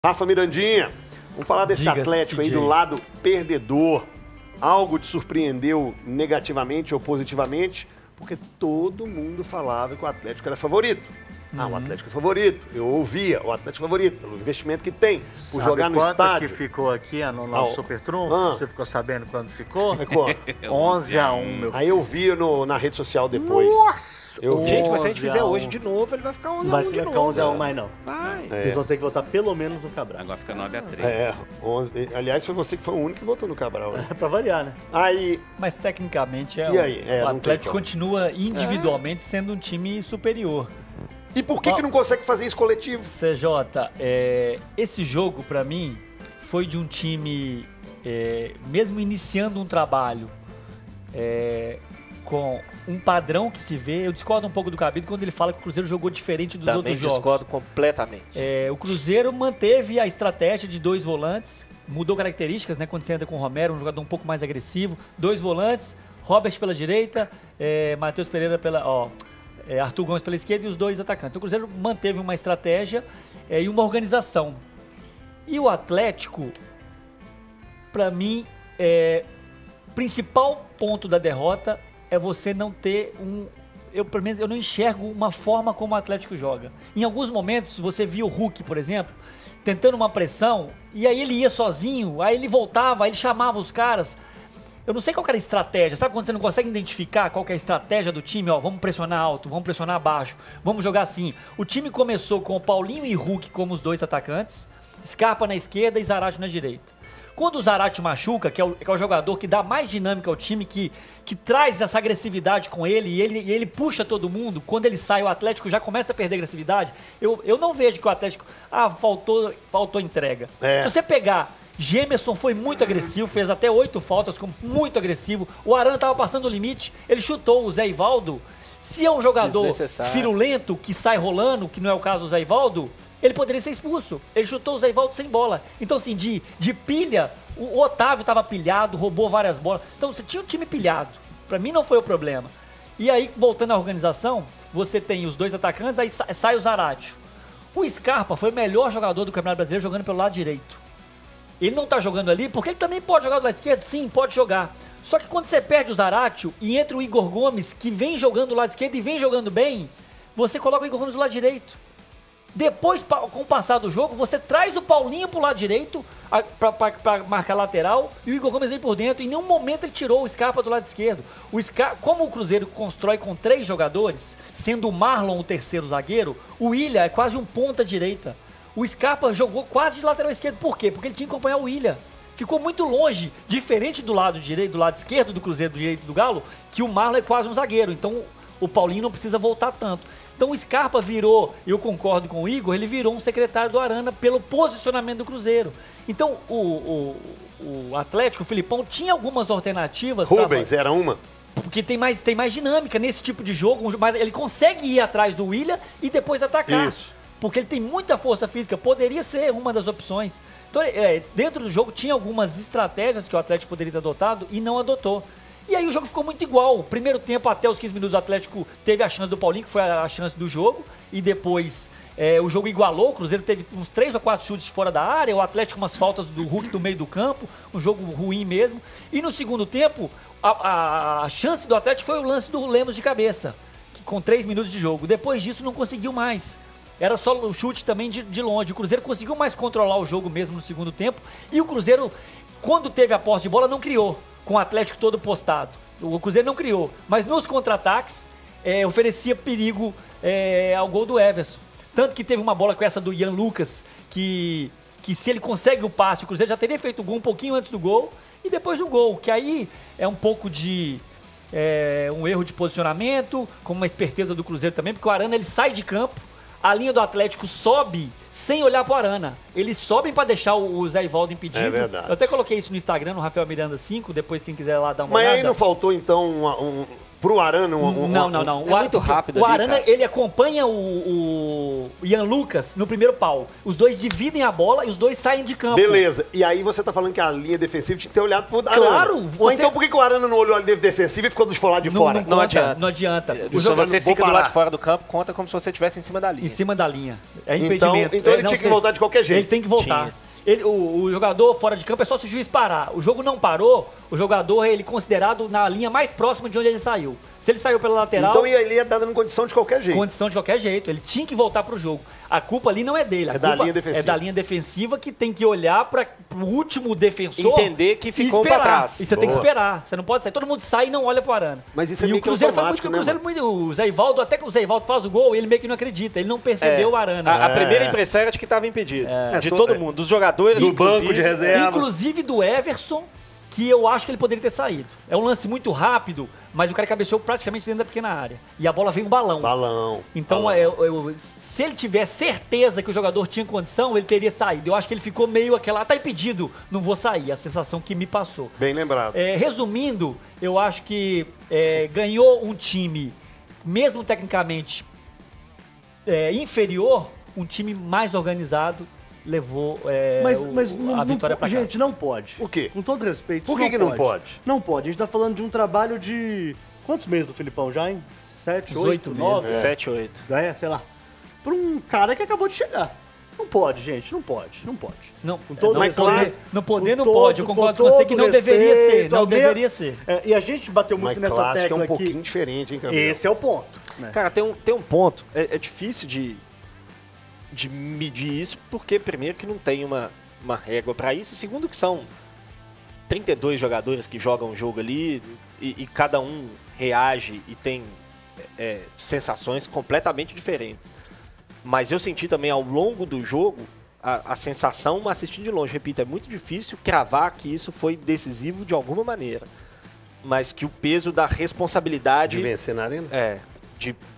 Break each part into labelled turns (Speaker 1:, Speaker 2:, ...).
Speaker 1: Rafa Mirandinha, vamos falar desse Atlético aí do lado perdedor. Algo te surpreendeu negativamente ou positivamente? Porque todo mundo falava que o Atlético era favorito. O Atlético é favorito. Eu ouvia, o Atlético é favorito, pelo investimento que tem, por jogar no estádio.
Speaker 2: Que ficou aqui no nosso Super Trunfo? Você ficou sabendo quando ficou?
Speaker 1: É quanto?
Speaker 2: 11-1, meu
Speaker 1: Aí eu vi na rede social depois.
Speaker 2: Nossa!
Speaker 3: Gente, mas se a gente fizer hoje de novo, ele vai ficar 11-1 de novo.
Speaker 2: Vai ficar 11-1 mais não.
Speaker 3: Vai.
Speaker 2: Vocês vão ter que votar pelo menos no Cabral.
Speaker 4: Agora fica 9-3.
Speaker 1: 11. Aliás, foi você que foi o único que votou no Cabral. Né?
Speaker 2: Pra variar, né?
Speaker 1: Aí...
Speaker 5: Mas tecnicamente
Speaker 1: o
Speaker 5: Atlético continua individualmente sendo um time superior.
Speaker 1: E por que não consegue fazer isso coletivo?
Speaker 5: CJ, esse jogo, pra mim, foi de um time, mesmo iniciando um trabalho com um padrão que se vê. Eu discordo um pouco do Cabido quando ele fala que o Cruzeiro jogou diferente dos outros jogos.
Speaker 3: Também discordo completamente.
Speaker 5: O Cruzeiro manteve a estratégia de 2 volantes, mudou características, né? Quando você entra com o Romero, um jogador um pouco mais agressivo. 2 volantes, Robert pela direita, Matheus Pereira Arthur Gomes pela esquerda e os 2 atacantes. Então, o Cruzeiro manteve uma estratégia e uma organização. E o Atlético, para mim, o principal ponto da derrota é você não ter pelo menos eu não enxergo uma forma como o Atlético joga. Em alguns momentos, você via o Hulk, por exemplo, tentando uma pressão, e aí ele ia sozinho, aí ele voltava, aí ele chamava os caras. Eu não sei qual que era a estratégia, sabe quando você não consegue identificar qual que é a estratégia do time? Vamos pressionar alto, vamos pressionar baixo, vamos jogar assim. O time começou com o Paulinho e Hulk como os 2 atacantes, Scarpa na esquerda e Zarate na direita. Quando o Zarate machuca, que é o jogador que dá mais dinâmica ao time, que traz essa agressividade com ele e ele puxa todo mundo, quando ele sai o Atlético já começa a perder agressividade. Eu não vejo que o Atlético, faltou entrega. Se você pegar... Gemerson foi muito agressivo, fez até 8 faltas, como muito agressivo. O Arana estava passando o limite, ele chutou o Zé Ivaldo. Se é um jogador firulento que sai rolando, que não é o caso do Zé Ivaldo, ele poderia ser expulso. Ele chutou o Zé Ivaldo sem bola. Então, assim, de pilha, o Otávio estava pilhado, roubou várias bolas. Então, você tinha um time pilhado. Para mim não foi o problema. E aí, voltando à organização, você tem os 2 atacantes, aí sai o Zarate. O Scarpa foi o melhor jogador do Campeonato Brasileiro jogando pelo lado direito. Ele não tá jogando ali, porque ele também pode jogar do lado esquerdo? Sim, pode jogar. Só que quando você perde o Zaratio e entra o Igor Gomes, que vem jogando do lado esquerdo e vem jogando bem, você coloca o Igor Gomes do lado direito. Depois, com o passar do jogo, você traz o Paulinho pro lado direito pra marcar lateral e o Igor Gomes vem por dentro. Em nenhum momento ele tirou o Scarpa do lado esquerdo. Como o Cruzeiro constrói com 3 jogadores, sendo o Marlon o terceiro zagueiro, o Willian é quase um ponta direita. O Scarpa jogou quase de lateral esquerdo. Por quê? Porque ele tinha que acompanhar o Willian. Ficou muito longe, diferente do lado direito, do lado esquerdo do Cruzeiro, do direito do Galo, que o Marlon é quase um zagueiro. Então o Paulinho não precisa voltar tanto. Então o Scarpa virou, eu concordo com o Igor, ele virou um secretário do Arana pelo posicionamento do Cruzeiro. Então o Atlético, o Filipão, tinha algumas alternativas.
Speaker 1: Rubens era uma?
Speaker 5: Porque tem mais dinâmica nesse tipo de jogo, mas ele consegue ir atrás do Willian e depois atacar.
Speaker 1: Isso.
Speaker 5: Porque ele tem muita força física, poderia ser uma das opções. Então, dentro do jogo tinha algumas estratégias que o Atlético poderia ter adotado e não adotou. E aí o jogo ficou muito igual. Primeiro tempo, até os 15 minutos, o Atlético teve a chance do Paulinho, que foi a chance do jogo, e depois o jogo igualou, o Cruzeiro teve uns 3 ou 4 chutes fora da área, o Atlético umas faltas do Hulk do meio do campo, um jogo ruim mesmo. E no segundo tempo, a chance do Atlético foi o lance do Lemos de cabeça, com 3 minutos de jogo. Depois disso, não conseguiu mais. Era só o chute também de longe. O Cruzeiro conseguiu mais controlar o jogo mesmo no segundo tempo. E o Cruzeiro, quando teve a posse de bola, não criou, com o Atlético todo postado. O Cruzeiro não criou. Mas nos contra-ataques, oferecia perigo ao gol do Everson. Tanto que teve uma bola com essa do Ian Lucas, que se ele consegue o passe, o Cruzeiro já teria feito o gol um pouquinho antes do gol. E depois do gol, que aí é um pouco de... um erro de posicionamento, com uma esperteza do Cruzeiro também, porque o Arana ele sai de campo. A linha do Atlético sobe sem olhar pro Arana. Eles sobem para deixar o Zé Ivaldo impedido.
Speaker 1: É verdade.
Speaker 5: Eu até coloquei isso no Instagram, no Rafael Miranda 5, depois quem quiser lá dar uma olhada.
Speaker 1: Mas aí não faltou, então, Pro Arana?
Speaker 5: Não.
Speaker 3: É muito rápido
Speaker 5: o
Speaker 3: ali,
Speaker 5: Arana,
Speaker 3: cara.
Speaker 5: ele acompanha o Ian Lucas no primeiro pau. Os dois dividem a bola e os dois saem de campo.
Speaker 1: Beleza. E aí você tá falando que a linha defensiva tinha que ter olhado pro Arana.
Speaker 5: Claro.
Speaker 1: Mas então por que o Arana não olhou a linha defensiva e ficou do lado de fora?
Speaker 5: Não adianta.
Speaker 3: Se você fica do lado de fora do campo, conta como se você estivesse em cima da linha.
Speaker 5: Em cima da linha. É impedimento.
Speaker 1: Então ele tinha que voltar de qualquer jeito.
Speaker 5: Ele tem que voltar. O jogador fora de campo é só se o juiz parar. O jogo não parou, o jogador é considerado na linha mais próxima de onde ele saiu. Se ele saiu pela lateral...
Speaker 1: Então ele ia dando condição de qualquer jeito.
Speaker 5: Condição de qualquer jeito. Ele tinha que voltar pro jogo. A culpa ali não é dele. A culpa
Speaker 1: da linha defensiva.
Speaker 5: É da linha defensiva que tem que olhar para o último defensor...
Speaker 3: Entender que ficou para trás.
Speaker 5: E você tem que esperar. Você não pode sair. Todo mundo sai e não olha pro Arana.
Speaker 1: Mas isso é
Speaker 5: e
Speaker 1: meio
Speaker 5: o Cruzeiro foi
Speaker 1: automático,
Speaker 5: muito... O Zé Ivaldo, até que o Zé Ivaldo faz o gol, ele meio que não acredita. Ele não percebeu o Arana.
Speaker 3: A primeira impressão era de que estava impedido. De todo mundo. Dos jogadores,
Speaker 1: do banco de reserva.
Speaker 5: Inclusive do Everson, que eu acho que ele poderia ter saído. É um lance muito rápido, mas o cara cabeceou praticamente dentro da pequena área. E a bola veio um balão. Então, se ele tiver certeza que o jogador tinha condição, ele teria saído. Eu acho que ele ficou meio tá impedido, não vou sair. A sensação que me passou.
Speaker 1: Bem lembrado.
Speaker 5: Resumindo, eu acho que ganhou um time, mesmo tecnicamente inferior, um time mais organizado, levou a vitória pra casa.
Speaker 4: Gente, não pode.
Speaker 1: O quê?
Speaker 4: Com todo respeito,
Speaker 1: Por que não pode?
Speaker 4: Não pode. A gente tá falando de um trabalho de... Quantos meses do Filipão já, hein? 7, 8, 9?
Speaker 3: 7, 8.
Speaker 4: Sei lá. Pra um cara que acabou de chegar. Não pode, gente. Não pode.
Speaker 5: Não,
Speaker 4: não
Speaker 5: pode. Eu concordo com você que não deveria ser. Não deveria ser.
Speaker 4: E a gente bateu muito nessa tecla
Speaker 1: é um pouquinho diferente, hein, Camilo?
Speaker 4: Esse é o ponto. Né?
Speaker 3: Cara, tem um ponto. É difícil de medir isso, porque primeiro que não tem uma régua para isso, segundo que são 32 jogadores que jogam o jogo ali e cada um reage e tem sensações completamente diferentes. Mas eu senti também ao longo do jogo a sensação assistindo de longe. Repito, é muito difícil cravar que isso foi decisivo de alguma maneira, mas que o peso da responsabilidade...
Speaker 1: De vencer na arena?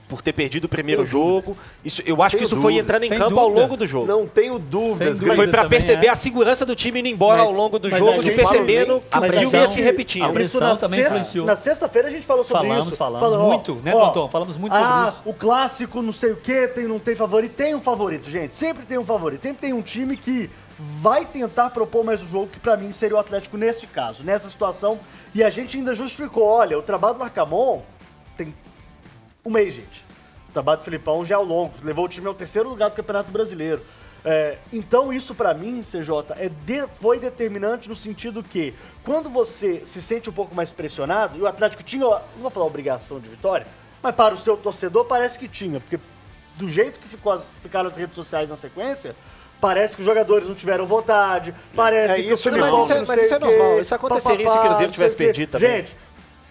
Speaker 3: Por ter perdido o primeiro jogo. Eu acho que isso foi entrando em campo ao longo do jogo.
Speaker 1: Não tenho dúvidas.
Speaker 3: Foi para perceber a segurança do time indo embora ao longo do jogo, de percebendo que o filme ia se repetindo.
Speaker 5: A pressão também influenciou.
Speaker 4: Na sexta-feira a gente falou sobre isso.
Speaker 5: Falamos muito, né, Tonton? Falamos muito sobre isso.
Speaker 4: O clássico, não sei o quê, não tem favorito. Tem um favorito, gente. Sempre tem um favorito. Sempre tem um time que vai tentar propor mais o jogo, que pra mim seria o Atlético neste caso, nessa situação. E a gente ainda justificou, olha, o trabalho do Arcamon tem um mês, gente. O trabalho do Filipão já é ao longo, levou o time ao 3º lugar do Campeonato Brasileiro. Então isso pra mim, CJ, foi determinante no sentido que quando você se sente um pouco mais pressionado, e o Atlético tinha, não vou falar obrigação de vitória, mas para o seu torcedor parece que tinha, porque do jeito que ficaram as redes sociais na sequência, parece que os jogadores não tiveram vontade, parece que
Speaker 1: isso
Speaker 4: o Filipão
Speaker 3: mas isso é normal, isso aconteceria se o Cruzeiro tivesse perdido também.
Speaker 4: Gente,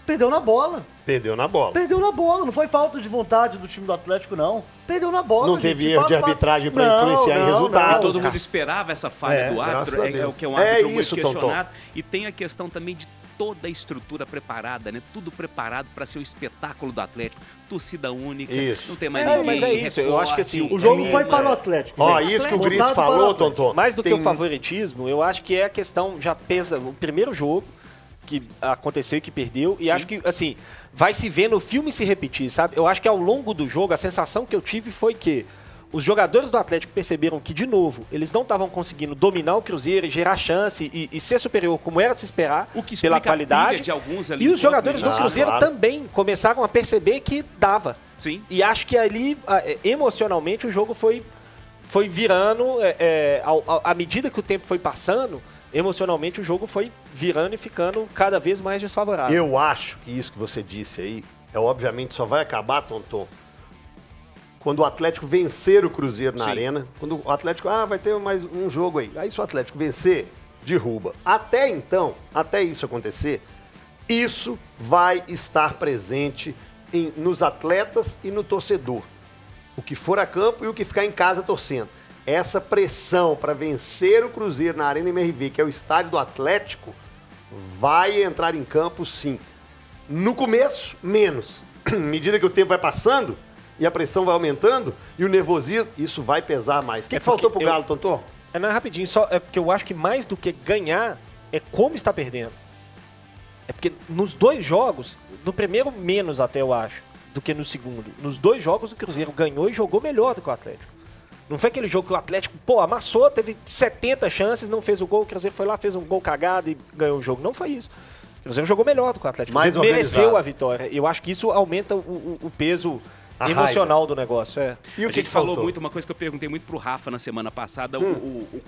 Speaker 4: perdeu na bola.
Speaker 1: Perdeu na bola.
Speaker 4: Não foi falta de vontade do time do Atlético, não. Perdeu na bola.
Speaker 1: Não teve erro de arbitragem para influenciar em resultado.
Speaker 6: Todo mundo esperava essa falha do árbitro, é o que é um árbitro muito questionado. E tem a questão também de toda a estrutura preparada, né? Tudo preparado para ser o espetáculo do Atlético. Torcida única, não tem mais ninguém.
Speaker 3: Mas é isso, eu acho que assim...
Speaker 4: O jogo foi para o Atlético.
Speaker 1: Isso que o Gris falou, Tonton.
Speaker 3: Mais do que o favoritismo, eu acho que é a questão, já pesa o primeiro jogo, que aconteceu e que perdeu, e acho que, assim, vai se ver no filme se repetir, sabe? Eu acho que ao longo do jogo, a sensação que eu tive foi que os jogadores do Atlético perceberam que, de novo, eles não estavam conseguindo dominar o Cruzeiro e gerar chance e ser superior, como era de se esperar, pela qualidade.
Speaker 6: De alguns ali,
Speaker 3: e os jogadores do Cruzeiro também começaram a perceber que dava.
Speaker 6: Sim.
Speaker 3: E acho que ali, emocionalmente, o jogo foi virando, à medida que o tempo foi passando, emocionalmente o jogo foi virando e ficando cada vez mais desfavorável.
Speaker 1: Eu acho que isso que você disse aí, obviamente só vai acabar, Tonton, quando o Atlético vencer o Cruzeiro na arena, quando o Atlético, vai ter mais um jogo aí. Aí se o Atlético vencer, derruba. Até então, até isso acontecer, isso vai estar presente nos atletas e no torcedor. O que for a campo e o que ficar em casa torcendo. Essa pressão para vencer o Cruzeiro na Arena MRV, que é o estádio do Atlético, vai entrar em campo sim. No começo, menos. À medida que o tempo vai passando e a pressão vai aumentando e o nervosismo, isso vai pesar mais. O que faltou pro Galo, Tonton?
Speaker 3: Não, rapidinho, só é porque eu acho que mais do que ganhar é como está perdendo. É porque nos 2 jogos, no primeiro menos até eu acho, do que no segundo. Nos 2 jogos o Cruzeiro ganhou e jogou melhor do que o Atlético. Não foi aquele jogo que o Atlético, amassou, teve 70 chances, não fez o gol, o Cruzeiro foi lá, fez um gol cagado e ganhou o jogo. Não foi isso. O Cruzeiro jogou melhor do que o Atlético. O Cruzeiro mereceu a vitória. Eu acho que isso aumenta o peso emocional do negócio.
Speaker 6: E a gente falou muito, uma coisa que eu perguntei muito pro Rafa na semana passada,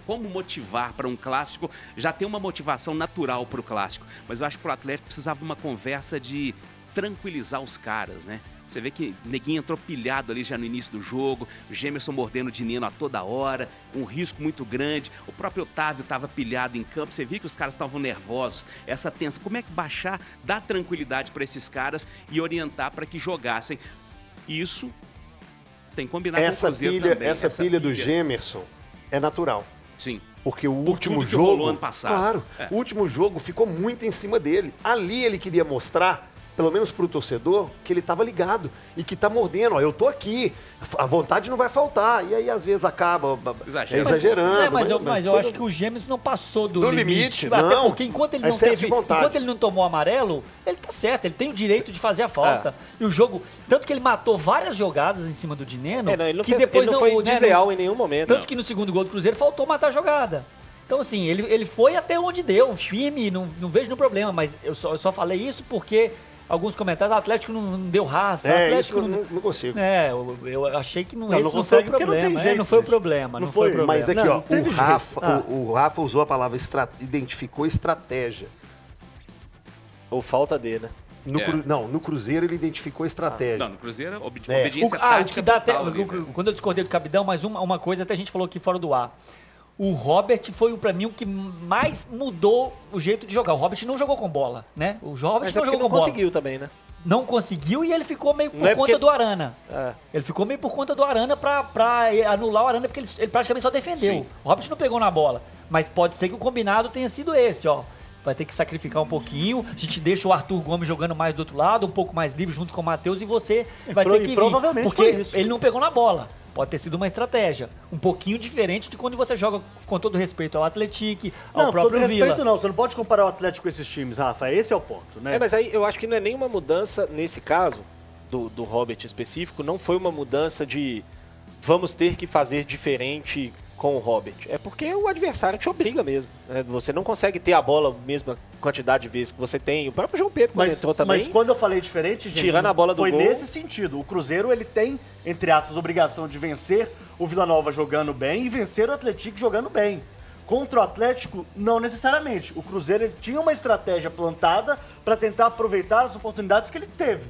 Speaker 6: como motivar para um clássico. Já tem uma motivação natural pro clássico, mas eu acho que pro Atlético precisava uma conversa de tranquilizar os caras, né? Você vê que Neguinho entrou pilhado ali já no início do jogo, o Gemerson mordendo o Dineno a toda hora, um risco muito grande, o próprio Otávio estava pilhado em campo, você viu que os caras estavam nervosos, essa tensão. Como é que baixar, dar tranquilidade para esses caras e orientar para que jogassem? Isso tem combinado com o Cruzeiro também.
Speaker 1: Essa pilha do Gemerson é natural.
Speaker 6: Sim.
Speaker 1: Porque o último jogo, ano passado. Claro, o último jogo ficou muito em cima dele. Ali ele queria mostrar, pelo menos para o torcedor, que ele estava ligado e que está mordendo. Ó, eu tô aqui, a vontade não vai faltar. E aí, às vezes, acaba exagerando.
Speaker 5: Mas eu acho que o Gêmeos não passou do limite. Até porque enquanto ele não tomou amarelo, ele tá certo, ele tem o direito de fazer a falta. E o jogo, tanto que ele matou várias jogadas em cima do Dineno,
Speaker 3: ele não foi desleal em nenhum momento.
Speaker 5: Tanto que no segundo gol do Cruzeiro faltou matar a jogada. Então, assim, ele foi até onde deu, firme, não vejo nenhum problema, mas eu só falei isso porque alguns comentários, o Atlético não deu raça, o Atlético
Speaker 1: não consigo.
Speaker 5: Eu achei que não foi o problema. Não foi o problema.
Speaker 1: Mas aqui, o Rafa usou a palavra identificou estratégia.
Speaker 3: Ou falta dele, né?
Speaker 1: No Cruzeiro ele identificou estratégia.
Speaker 6: Não, no Cruzeiro, obediência tática total.
Speaker 5: Quando eu discordei do Capitão, mas uma coisa até a gente falou aqui fora do ar. O Robert foi, pra mim, o que mais mudou o jeito de jogar. O Robert não jogou com bola, né? O Robert não jogou com bola.
Speaker 3: Não conseguiu também, né?
Speaker 5: Não conseguiu e ele ficou meio por conta do Arana. Ele ficou meio por conta do Arana pra anular o Arana, porque ele praticamente só defendeu. Sim. O Robert não pegou na bola. Mas pode ser que o combinado tenha sido esse, ó. Vai ter que sacrificar um pouquinho. A gente deixa o Arthur Gomes jogando mais do outro lado, um pouco mais livre junto com o Matheus, e você vai ter que vir.
Speaker 4: Provavelmente
Speaker 5: porque ele não pegou na bola. Pode ter sido uma estratégia um pouquinho diferente de quando você joga, com todo respeito ao Atlético, ao próprio Vila. Não, todo respeito
Speaker 4: não. Você não pode comparar o Atlético com esses times, Rafa. Esse é o ponto, né?
Speaker 3: Mas aí eu acho que não é nenhuma mudança, nesse caso, do Robert específico, não foi uma mudança de vamos ter que fazer diferente com o Robert. É porque o adversário te obriga mesmo. Você não consegue ter a bola a mesma quantidade de vezes que você tem. O próprio João Pedro, quando entrou também...
Speaker 4: Mas quando eu falei diferente, gente,
Speaker 3: tirando a bola do
Speaker 4: foi
Speaker 3: gol,
Speaker 4: nesse sentido. O Cruzeiro, ele tem, entre aspas, obrigação de vencer o Vila Nova jogando bem e vencer o Atlético jogando bem. Contra o Atlético, não necessariamente. O Cruzeiro, ele tinha uma estratégia plantada para tentar aproveitar as oportunidades que ele teve.